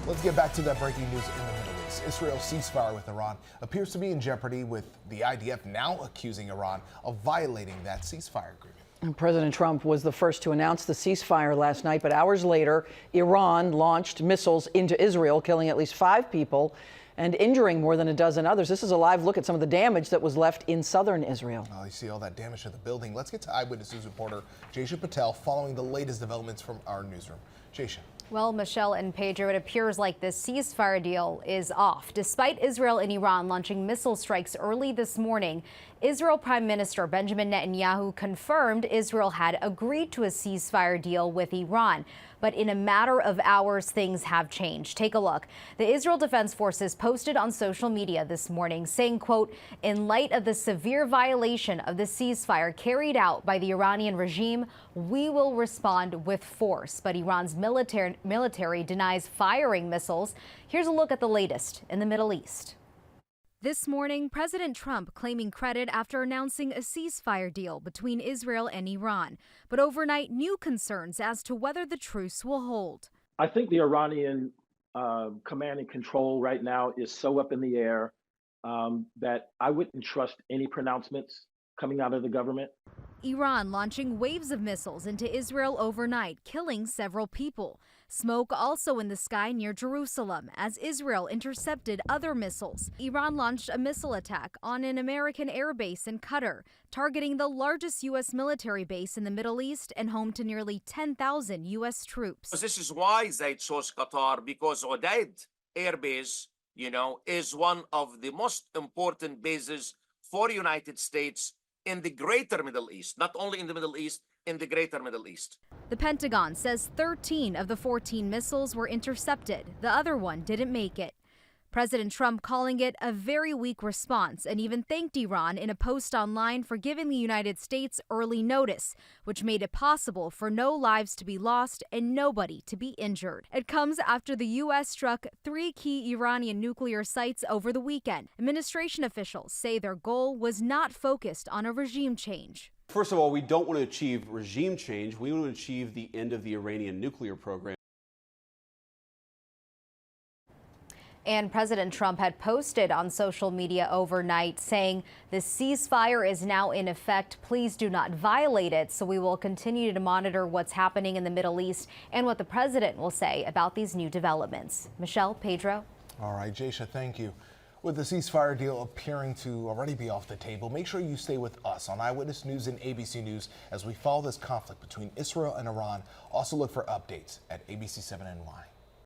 Let's get back to that breaking news in the Middle East. Israel's ceasefire with Iran appears to be in jeopardy, with the IDF now accusing Iran of violating that ceasefire agreement. President Trump was the first to announce the ceasefire last night, but hours later, Iran launched missiles into Israel, killing at least 5 people and injuring more than a dozen others. This is a live look at some of the damage that was left in southern Israel. Oh, you see all that damage to the building. Let's get to Eyewitness News reporter Jaysha Patel following the latest developments from our newsroom. Jaysha. Well, Michelle and Pedro, it appears like this ceasefire deal is off. Despite Israel and Iran launching missile strikes early this morning, Israel Prime Minister Benjamin Netanyahu confirmed Israel had agreed to a ceasefire deal with Iran. But in a matter of hours, things have changed. Take a look. The Israel Defense Forces posted on social media this morning saying, quote, in light of the severe violation of the ceasefire carried out by the Iranian regime, we will respond with force. But Iran's military denies firing missiles. Here's a look at the latest in the Middle East. This morning, President Trump claiming credit after announcing a ceasefire deal between Israel and Iran. But overnight, new concerns as to whether the truce will hold. I think the Iranian command and control right now is so up in the air that I wouldn't trust any pronouncements coming out of the government. Iran launching waves of missiles into Israel overnight, killing several people. Smoke also in the sky near Jerusalem as Israel intercepted other missiles. Iran launched a missile attack on an American air base in Qatar, targeting the largest U.S. military base in the Middle East and home to nearly 10,000 U.S. troops. This is why they chose Qatar, because Udeid Air Base, is one of the most important bases for the United States in the greater Middle East, not only in the Middle East, in the greater Middle East. The Pentagon says 13 of the 14 missiles were intercepted. The other one didn't make it. President Trump calling it a very weak response and even thanked Iran in a post online for giving the United States early notice, which made it possible for no lives to be lost and nobody to be injured. It comes after the U.S. struck 3 key Iranian nuclear sites over the weekend. Administration officials say their goal was not focused on a regime change. First of all, we don't want to achieve regime change. We want to achieve the end of the Iranian nuclear program. And President Trump had posted on social media overnight saying the ceasefire is now in effect. Please do not violate it. So we will continue to monitor what's happening in the Middle East and what the president will say about these new developments. Michelle, Pedro. All right, Jaysha, thank you. With the ceasefire deal appearing to already be off the table, make sure you stay with us on Eyewitness News and ABC News as we follow this conflict between Israel and Iran. Also look for updates at ABC7NY.